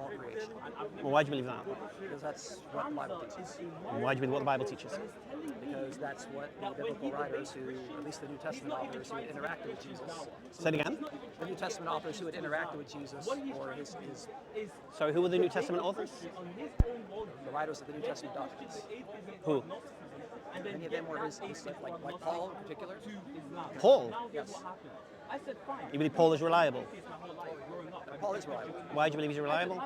all creation. Well, why do you believe that? Because that's what the Bible teaches. Why do you believe what the Bible teaches? Because that's what the biblical writers who, at least the New Testament authors who had interacted with Jesus. Say it again? The New Testament authors who had interacted with Jesus, or his Sorry, who were the New Testament authors? the writers of the New Testament documents. Who? Many of them were his like Paul in particular. Paul? Yes. You believe Paul is reliable? Paul is reliable. Why do you believe he's reliable?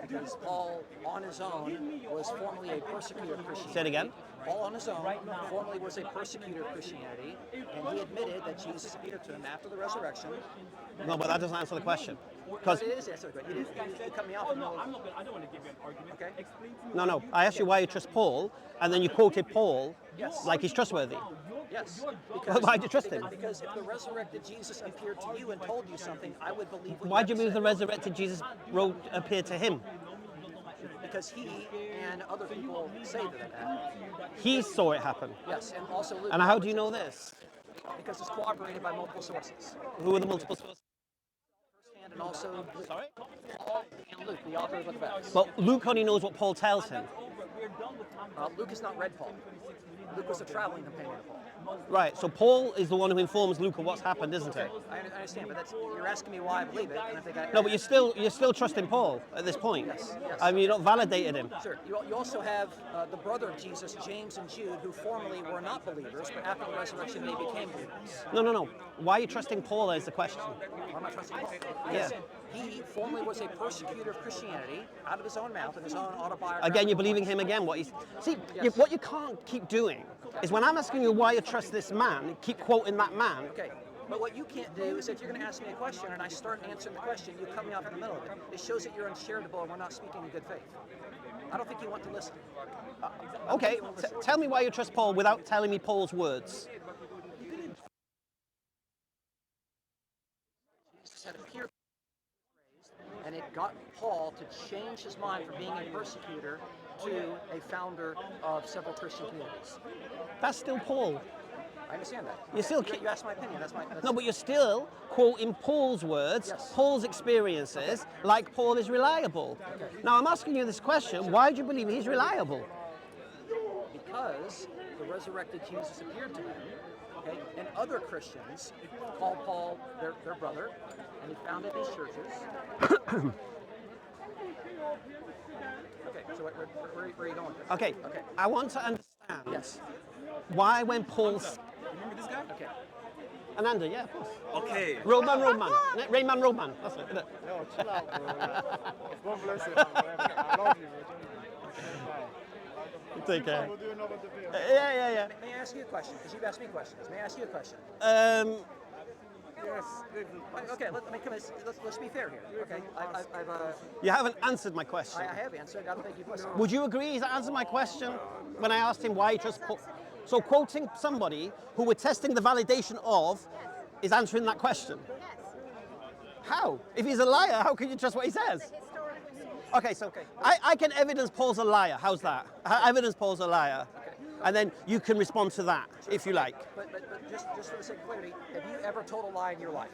Because Paul, on his own, was formerly a persecutor of Christianity. Say it again? Paul, on his own, formerly was a persecutor of Christianity, and he admitted that Jesus appeared to him after the resurrection. No, but that doesn't answer the question. Because It is answered. You cut me off. I don't want to give you an argument. Okay. Explain to me. no, I asked you why you trust Paul, and then you quoted Paul Yes. like he's trustworthy. Yes. Why'd you trust him? Because if the resurrected Jesus appeared to you and told you something, I would believe what Why do you had believe to the resurrected Jesus appeared to him? say. Because he and other people say that happened. He saw it happen. Yes, and also Luke. And how do you know this? Because it's corroborated by multiple sources. Who are the multiple sources? And also Sorry? Paul and Luke, the author of the book of Acts. Well, Luke only knows what Paul tells him. Luke has not read Paul. Luke was a traveling companion of Paul. Right, so Paul is the one who informs Luke of what's happened, isn't he? I understand, but you're asking me why I believe it, and I think No, but you're still trusting Paul at this point. Yes. I mean, you're not validated him. Sure. You also have the brother of Jesus, James and Jude, who formerly were not believers, but after the resurrection they became believers. No. Why are you trusting Paul is the question. Why am I trusting Paul? Yeah. He formerly was a persecutor of Christianity, out of his own mouth, in his own autobiography. Again, you're believing him again. What you can't keep doing is when I'm asking you why you trust this man, keep quoting that man. Okay. But what you can't do is if you're going to ask me a question and I start answering the question, you cut me off in the middle of it. It shows that you're uncharitable and we're not speaking in good faith. I don't think you want to listen. Okay, tell me why you trust Paul without telling me Paul's words. Jesus had appeared, and it got Paul to change his mind from being a persecutor to a founder of several Christian communities. That's still Paul. I understand that. You still You asked my opinion. That's No, but you're still quoting Paul's words, Yes. Paul's experiences, like Paul is reliable. Now, I'm asking you this question, why do you believe he's reliable? because the resurrected Jesus appeared to him. Okay, and other Christians called Paul their brother, and he founded these churches. Okay, so where are you going with this? Okay, I want to understand Yes. why when Paul... Remember this guy? Okay. Ananda, yeah, of course. Okay. Roadman. Rayman Roadman. That's it, isn't it? Yo, chill out, bro. God bless you, man. I love you, bro. Take care. We'll do another debate. Yeah. May I ask you a question? Because you've asked me questions. May I ask you a question? Yes. Okay, let's be fair here. Okay, You haven't answered my question. I have answered. I don't think you've listened. Would you agree he's answered my question when I asked him why he trusts Paul? So quoting somebody who we're testing the validation of is answering that question. How? If he's a liar, how can you trust what he says? Okay, so I can evidence Paul's a liar. How's that? Evidence Paul's a liar. And then you can respond to that, if you like. But just for the sake of clarity, have you ever told a lie in your life?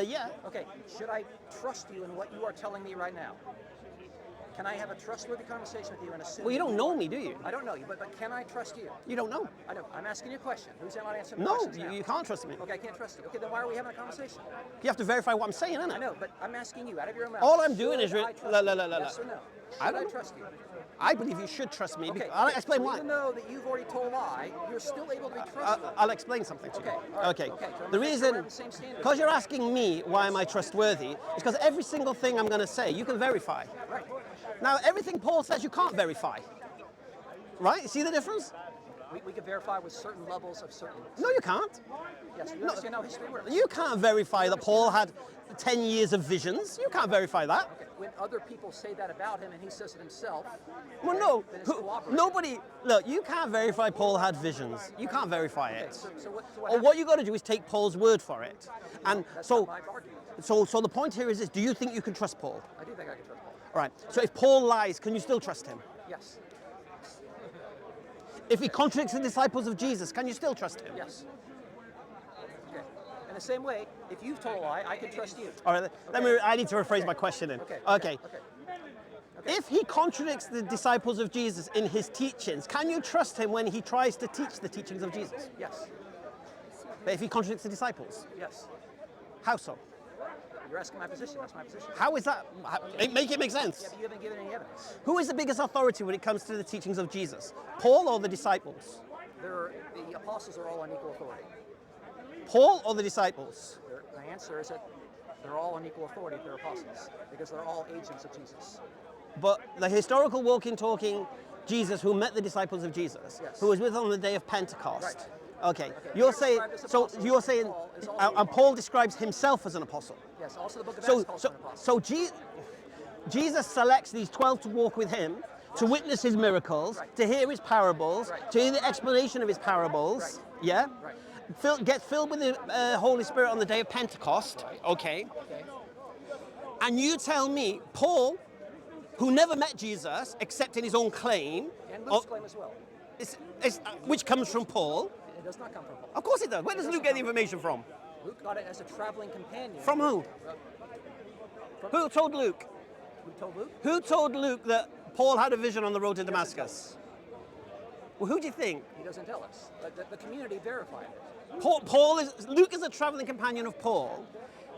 Yeah. Okay, should I trust you in what you are telling me right now? Can I have a trustworthy conversation with you and assume? Well, you don't know me, do you? I don't know you, but can I trust you? You don't know. I know. I'm asking you a question. Who's not answering the No, questions now? you can't trust me. Okay, I can't trust you. Okay, then why are we having a conversation? You have to verify what I'm saying, innit? I know, but I'm asking you out of your own mouth. All I'm doing is... Should I trust you? Yes or no? Should I trust you? I believe you should trust me. Okay. I'll explain so why. even though that you've already told a lie, you're still able to be trustworthy. I'll explain something to you. Okay, all right, Okay. okay, so The we're reason, on the same standard. because you're asking me why am I trustworthy, is because every single thing I'm going to say, you can verify. Right. Now, everything Paul says, you can't verify. Right? See the difference? We can verify with certain levels of certainty. No, you can't. Yes, you understand how history works. You can't verify that Paul had 10 years of visions. You can't verify that. Okay, when other people say that about him and he says it himself, Well, no. then it's cooperative. Nobody... Look, you can't verify Paul had visions. You can't verify Okay, it. so what Or happened? what you got to do is take Paul's word for it. And That's so... not my argument. So the point here is this, do you think you can trust Paul? I do think I can trust Paul. All right, so if Paul lies, can you still trust him? Yes. If he contradicts the disciples of Jesus, can you still trust him? Yes. Okay. In the same way, if you've told a lie, I can trust you. All right, I need to rephrase my question then. Okay. Okay. If he contradicts the disciples of Jesus in his teachings, can you trust him when he tries to teach the teachings of Jesus? Yes. But if he contradicts the disciples, Yes. how so? You're asking my position. That's my position. How is that? Make it make sense. Yeah, but you haven't given any evidence. Who is the biggest authority when it comes to the teachings of Jesus? Paul or the disciples? The apostles are all on equal authority. Paul or the disciples? The answer is that they're all on equal authority if they're apostles, because they're all agents of Jesus. But the historical walking, talking Jesus who met the disciples of Jesus, Yes. who was with on the day of Pentecost. Right. Okay. Okay. You're They're saying, described as so apostles, you're and saying, Paul is also and Paul describes himself as an apostle. Yes, also the book of So, Acts calls so, him an apostle. so Jesus selects these 12 to walk with him, to witness his miracles, Right. to hear his parables, Right. to hear the explanation of his parables. Right. Yeah? Right. Get filled with the Holy Spirit on the day of Pentecost. Okay. Okay. And you tell me, Paul, who never met Jesus except in his own claim, And Luke's claim as well. which comes from Paul. It does not come from Paul. Of course it does. Where does Luke get the information from? Luke got it as a traveling companion. From who? Who told Luke? Who told Luke? Who told Luke that Paul had a vision on the road to Damascus? Well, who do you think? He doesn't tell us. But the community verified it. Luke is a traveling companion of Paul.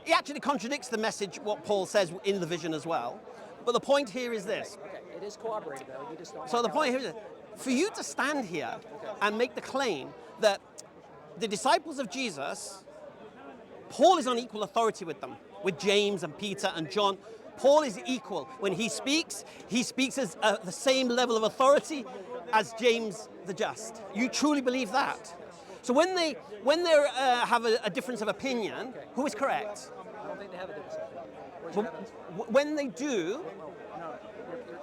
He actually contradicts the message, what Paul says in the vision as well. But the point here is this. Okay, it is corroborated though. You just don't. So want the to point tell here us. is, for you to stand here and make the claim that the disciples of Jesus, Paul is on equal authority with them, with James and Peter and John. Paul is equal. When he speaks as the same level of authority as James the Just. You truly believe that? So when they have a difference of opinion, who is correct? I don't think they have a difference. Where's your evidence? When they do, No,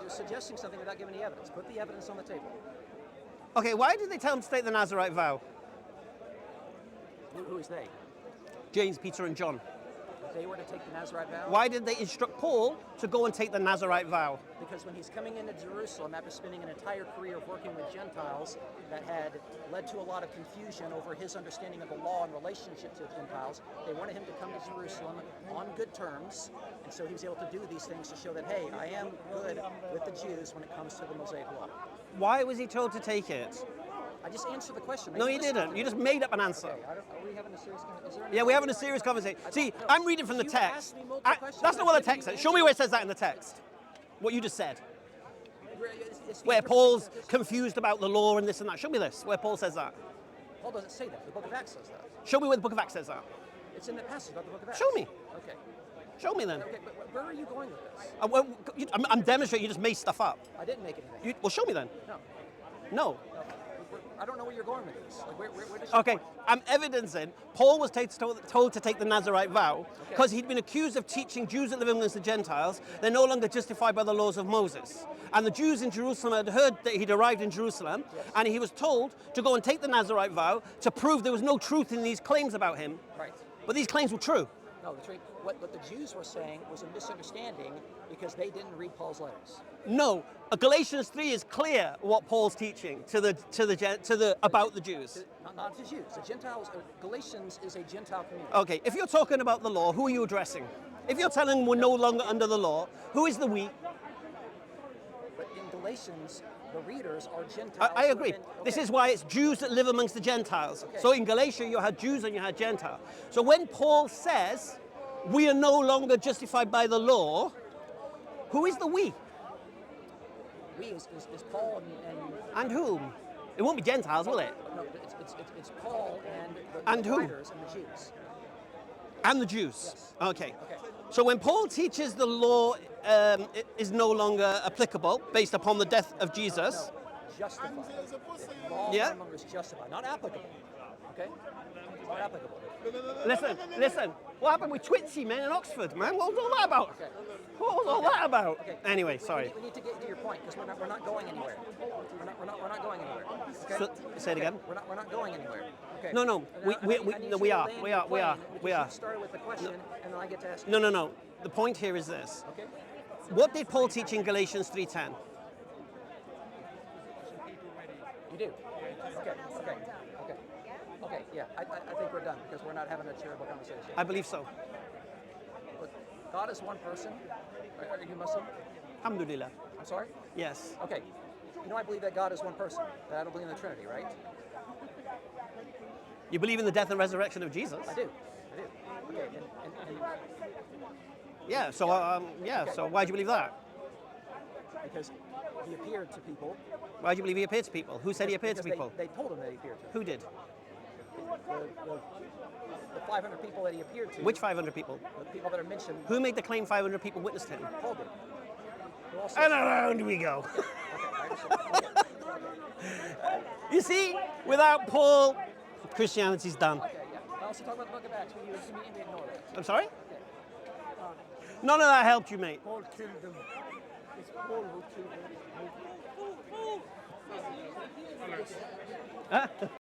you're suggesting something without giving any evidence. Put the evidence on the table. okay, why did they tell him to take the Nazarite vow? Who is they? James, Peter, and John. If they were to take the Nazarite vow? Why did they instruct Paul to go and take the Nazarite vow? Because when he's coming into Jerusalem after spending an entire career of working with Gentiles that had led to a lot of confusion over his understanding of the law and relationship to the Gentiles, they wanted him to come to Jerusalem on good terms, and so he was able to do these things to show that, hey, I am good with the Jews when it comes to the Mosaic law. Why was he told to take it? I just answered the question. No, you didn't. You just made up an answer. Okay, are we having a serious conversation? Is there any- Yeah, we're having a serious conversation. See, I'm reading from the You text. asked me multiple questions. That's not what the text says. Show me where it says that in the text. What you just said. It's Where the Paul's interpretation. confused about the law and this and that. Show me this, where Paul says that. Paul doesn't say that. The book of Acts says that. Show me where the book of Acts says that. It's in the passage about the book of Acts. Show me. Okay. Show me then. Okay, but where are you going with this? I'm demonstrating you just made stuff up. I didn't make anything. Well, show me then. No. No. I don't know where you're going with this. Like, where does your Okay, point? I'm evidencing Paul was told to take the Nazarite vow because he'd been accused of teaching Jews that live amongst the Gentiles. They're no longer justified by the laws of Moses. And the Jews in Jerusalem had heard that he'd arrived in Jerusalem, and he was told to go and take the Nazarite vow to prove there was no truth in these claims about him. Right. But these claims were true. No, what the Jews were saying was a misunderstanding because they didn't read Paul's letters. No, Galatians 3 is clear what Paul's teaching about the Jews. Not to Jews. The Gentiles. Galatians is a Gentile community. Okay, if you're talking about the law, who are you addressing? If you're telling them we're no longer under the law, who is the we? But in Galatians, the readers are Gentiles. I who have agree. been- This okay. is why it's Jews that live amongst the Gentiles. Okay. So in Galatia, you had Jews and you had Gentiles. So when Paul says we are no longer justified by the law, who is the we? We is Paul and And whom? It won't be Gentiles, will it? no, it's Paul and the who? writers and the Jews. And the Jews. Yes. Okay. Okay. So when Paul teaches the law is no longer applicable based upon the death of Jesus, Justified. Law Yeah. no longer is justified, not applicable. Okay. Not applicable. listen. What happened with Twitsy, man, in Oxford, man? What was all that about? Okay. What was all that about? Okay. Anyway, sorry. We need to get to your point because we're not going anywhere. We're not going anywhere. Okay? So, say it again. We're not going anywhere. Okay. No, no, And we- I we- need no, you we to are, land we your are, we plane are, because we are. You started with the question, and then I get to ask. No. The point here is this. Okay. What did Paul teach in Galatians 3:10? You do. Okay. Yeah. I think we're done because we're not having a terrible conversation. I believe so. Look, God is one person. Are you Muslim? Alhamdulillah. I'm sorry? Yes. Okay. You know I believe that God is one person. That I don't believe in the Trinity, right? You believe in the death and resurrection of Jesus? I do. Okay. And Yeah. So yeah. Okay. So why do you believe that? because he appeared to people. Why do you believe he appeared to people? Who said he appeared to because people? They told him that he appeared to them. Who did? The 500 people that he appeared to. Which 500 people? The people that are mentioned. Who made the claim 500 people witnessed him? Paul did. Who also- And around we go. Okay, I understand. Okay. You see, without Paul, Christianity's done. Okay, yeah. I also talk about the book of Acts. You immediately ignore that. I'm sorry? None of that helped you, mate. Paul killed them. It's Paul who killed them.